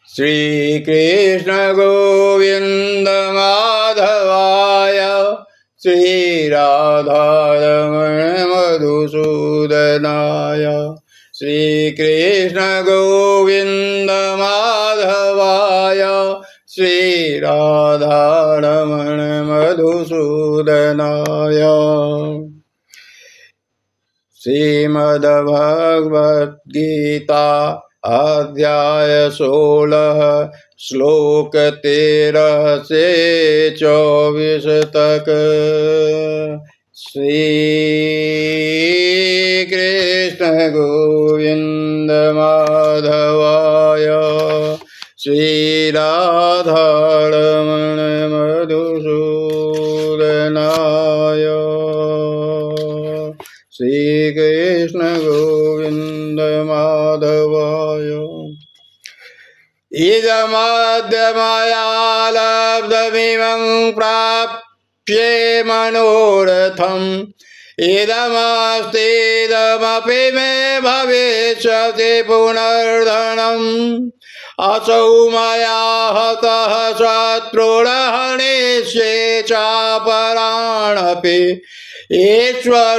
श्री कृष्ण गोविंद माधवाय श्री राधारमण मधुसूदनाय श्री कृष्ण गोविंद माधवाय श्री राधारमण मधुसूदनाय। श्रीमद्भगवद गीता अध्याय 16 श्लोक 13 से 24 तक। श्री कृष्ण गोविंद माधवाय श्री राधारमण मधुसूदनाय श्री कृष्ण गोविंद माधवाय। इदमद्य मया लब्धमिमं प्राप्ये मनोरथम् इदमस्तीदमपि मे भविष्यति पुनर्धनम् असौ मया हतः शत्रुर्हनिष्ये चापराणपि ईश्वरोऽहमहं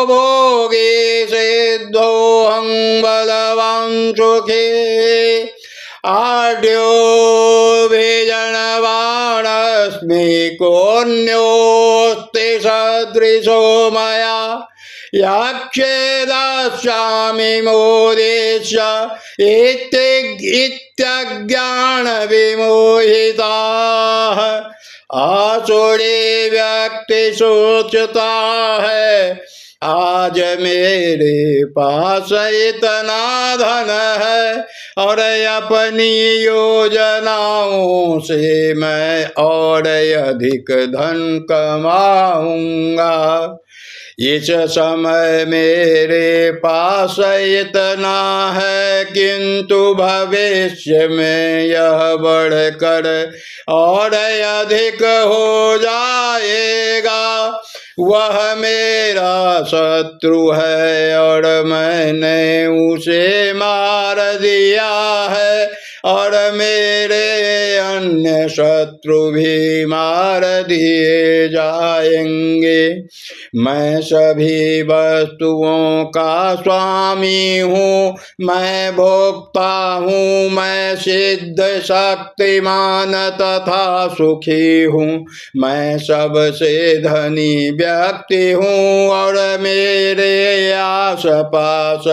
भोगी सिद्धोऽहं बलवान् सुखी आढ्योऽभिजनवानस्मि कोऽन्योऽस्ति सदृशो मया यक्षे दास्यामि मोदेश इत्यज्ञानविमोहिताः। आसुरी व्यक्ति सोचता है आज मेरे पास इतना धन है और अपनी योजनाओं से मैं और अधिक धन कमाऊंगा। इस समय मेरे पास इतना है किंतु भविष्य में यह बढ़कर और अधिक हो जाएगा। वह मेरा शत्रु है और मैंने उसे मार दिया है और मेरे अन्य शत्रु भी मार दिए जाएंगे। मैं सभी वस्तुओं का स्वामी हूँ, मैं भोक्ता हूँ, मैं सिद्ध शक्तिमान तथा सुखी हूँ, मैं सबसे धनी व्यक्ति हूँ और मेरे आस पास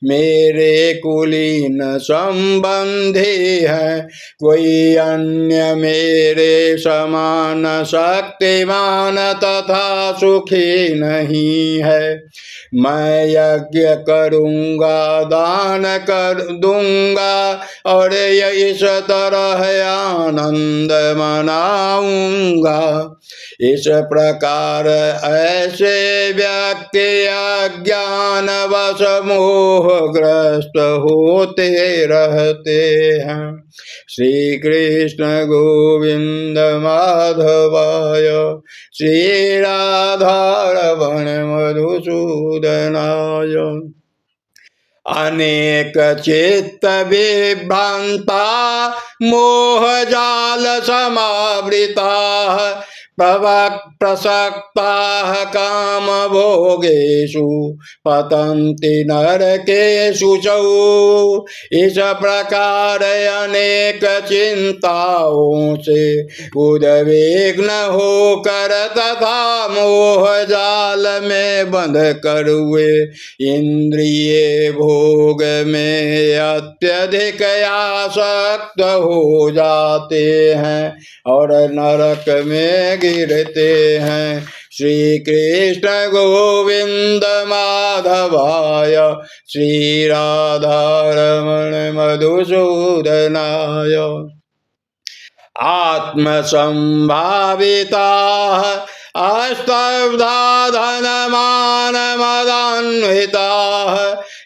मेरे कुलीन संबंधी है। कोई अन्य मेरे समान शक्तिमान तथा सुखी नहीं है। मैं यज्ञ करूँगा, दान कर दूंगा और इस तरह आनंद मनाऊंगा। इस प्रकार ऐसे व्यक्ति अज्ञानवश मोहग्रस्त होते रहते हैं। श्री कृष्ण गोविंद माधवाय श्री राधारमण मधुसूदनाय। अनेक चित्त विभ्रांता मोहजाल समावृता प्रसक्ता काम भोगेषु पतन्ति नरकेषु च। इस प्रकार अनेक चिंताओं से उद्विग्न होकर तथा मोह जाल में बंध कर हुए इंद्रिय भोग में अत्यधिक आसक्त हो जाते हैं और नरक में गिरते हैं। श्री कृष्ण गोविंद माधवाय श्री राधारमण मधुसूदनाय। आत्मसंभाविता अस्तब्धा धनमानमदान्विता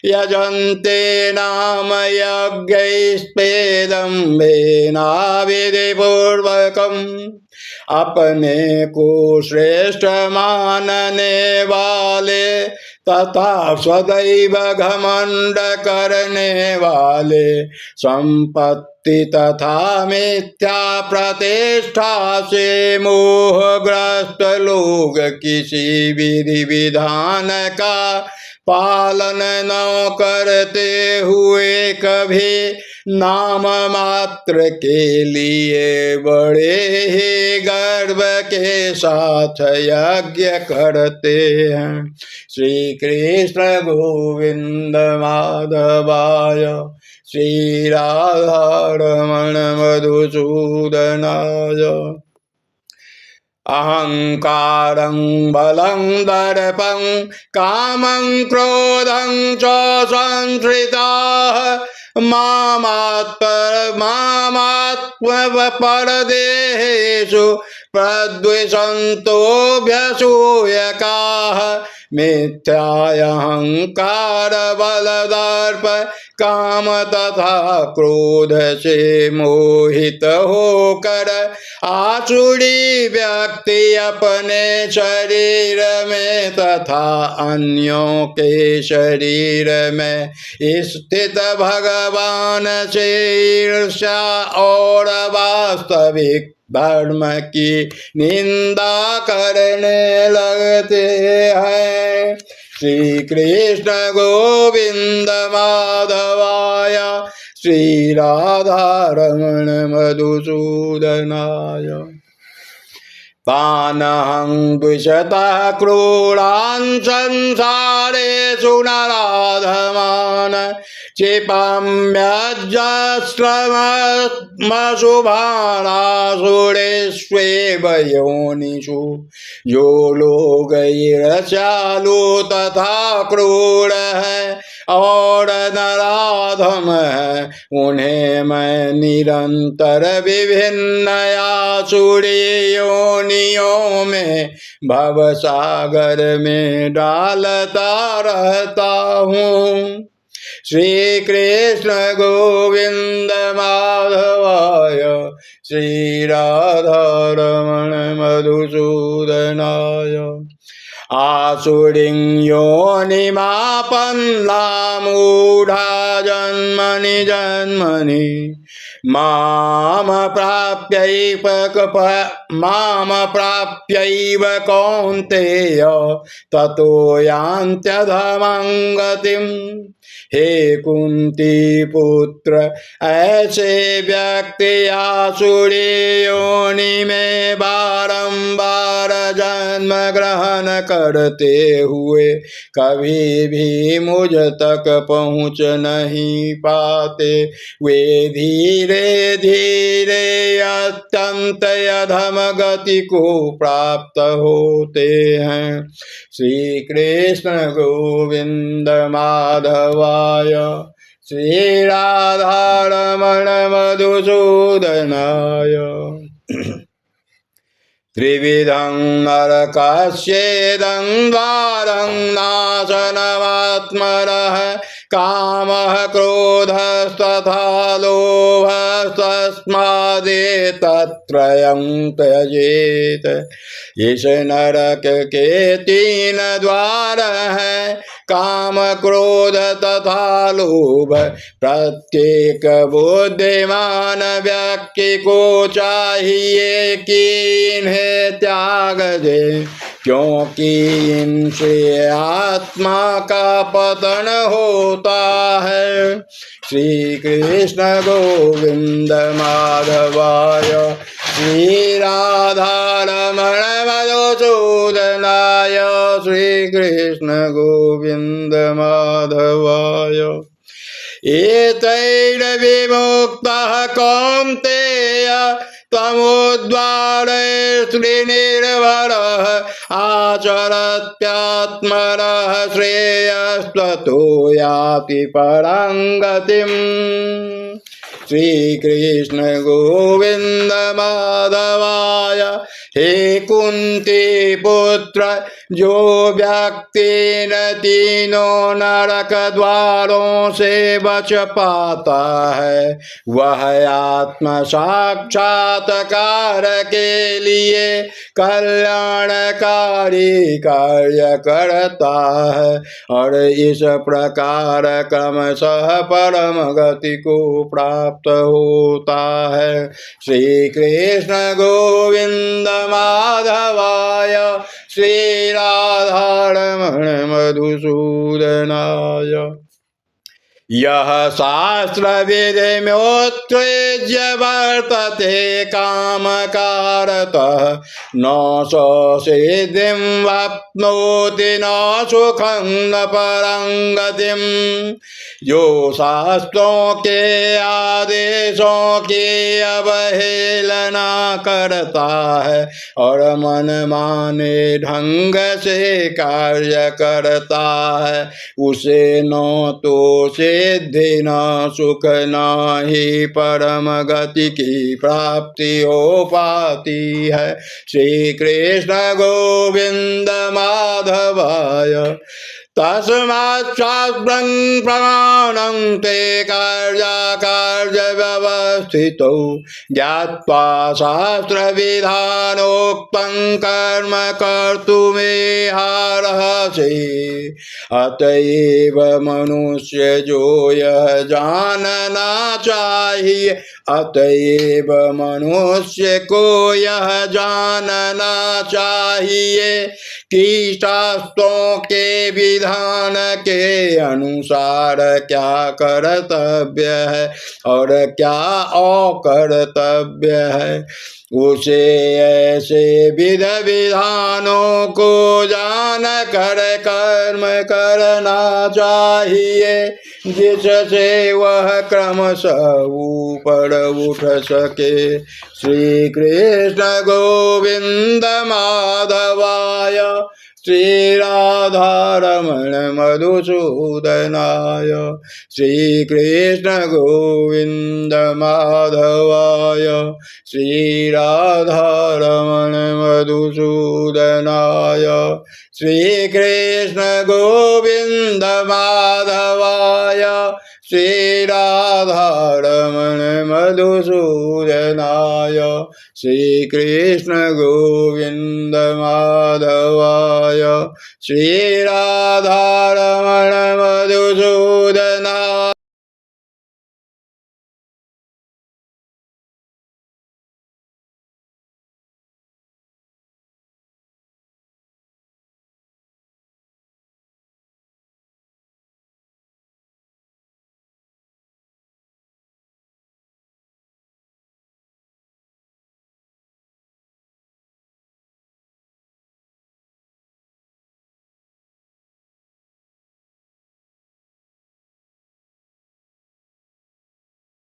यजन्ते नाम यज्ञैस्पेदम्बेनाविधिपूर्वकम्। अपने को श्रेष्ठ मानने वाले तथा सदैव घमंड करने वाले, संपत्ति तथा मिथ्या प्रतिष्ठा से मोहग्रस्त लोग किसी विधि विधान का पालन न करते हुए कभी नाम मात्र के लिए बड़े ही गर्व के साथ यज्ञ करते हैं। श्री कृष्ण गोविंद माधवाय, श्री राधा रमण मधुसूदनाय। अहंकारं बलं दर्पं कामं क्रोधं च संश्रिताः मामात्मपरदेहेषु प्रद्विषन्तोऽभ्यसूयकाः। मिथ्याहंकार बलदर्प काम तथा क्रोध से मोहित होकर आसुरी व्यक्ति अपने शरीर में तथा अन्यों के शरीर में स्थित भगवान से ईर्ष्या और वास्तविक धर्म की निंदा करने लगते हैं। श्री कृष्ण गोविंद माधवाय, श्री राधा रमण मधुसूदनाय। तानहं द्विषतः क्रूरान् संसारेषु नराधमान् क्षिपाम्यजस्रमशुभानासुरेष्वेव योनिषु। जो लोग ईर्ष्यालु तथा क्रूर है और नराधम है, उन्हें मैं निरंतर विभिन्न आसुरी योनियों में भवसागर में डालता रहता हूँ। श्री कृष्ण गोविंद माधवाय, श्री राधा रमण मधुसूदनाय। आसुरीं योनिमापन्ना मूढ़ा जन्मनि जन्मनि माम प्राप्यैव कौन्तेय ततो यान्त्यधमां गतिम्। हे कुंती पुत्र, ऐसे व्यक्ति आसुरी योनि में बारंबार जन्म ग्रहण करते हुए कभी भी मुझ तक पहुँच नहीं पाते। वे धीरे धीरे अत्यंत अधम गति को प्राप्त होते हैं। श्री कृष्ण गोविंद माधवाय, श्री राधा रमण मधुसूदनाय। त्रिविधं नरकस्येदं द्वारं नाशनमात्मनः कामः क्रोधस्तथा लोभस्तस्मादेतत्त्रयं त्यजेत। इस नरक के 3 द्वार हैं, काम क्रोध तथा लोभ। प्रत्येक बुद्धिमान व्यक्ति को चाहिए कि इन्हें त्याग दे, क्योंकि इनसे आत्मा का पतन होता है। श्री कृष्ण गोविंद माधवाय, श्री राधा रमण मधुसूदनाय। श्री कृष्ण गोविंद माधवाय। एतैर्विमुक्तः कौन्तेय तमोद्वारे श्रीनिर्भरः आचरत्यात्मनः श्रेयस्ततो याति परां गतिम्। श्री कृष्ण गोविंद माधवाय। हे कुंती पुत्र, जो व्यक्ति न तीनों नरक द्वारों से बच पाता है वह आत्म साक्षात्कार के लिए कल्याणकारी कार्य करता है और इस प्रकार क्रमशः परम गति को प्राप्त होता है। श्री कृष्ण गोविंद माधवाय श्री राधारमण मधुसूदनाय। यह शास्त्र विधिमुत्सृज्य वर्तते कामकारतः न स सिद्धिं वाप्नोति न सुखं न परं गतिं। जो शास्त्रों के आदेशों की अवहेलना करता है और मन माने ढंग से कार्य करता है उसे न तो सिद्धि न सुख न ही परम गति की प्राप्ति हो पाती है। श्री कृष्ण गोविंद माधवाय। तस्मात् शास्त्रं प्रमाणं ते कार्याकार्य व्यवस्थितौ ज्ञात्वा शास्त्रविधानोक्तं कर्म कर्तुमेहार्हसि। अतएव मनुष्य जो यह जानना चाहिए अतएव मनुष्य को यह जानना चाहिए कि शास्त्रों के विधान के अनुसार क्या कर्तव्य है और क्या अकर्तव्य है। उसे ऐसे विध विधानों को जान कर कर्म करना चाहिए जिससे वह क्रमशः ऊपर उठ सके। श्री कृष्ण गोविंद माधवाय श्री राधारमण मधुसूदनाय। श्री कृष्ण गोविंद माधवाय श्री राधारमण मधुसूदनाय। श्री कृष्ण गोविंद माधवाय श्री राधारमण मधुसूदनाय। श्री कृष्ण गोविंद माधवाय श्री राधारमण मधुसूदनाय।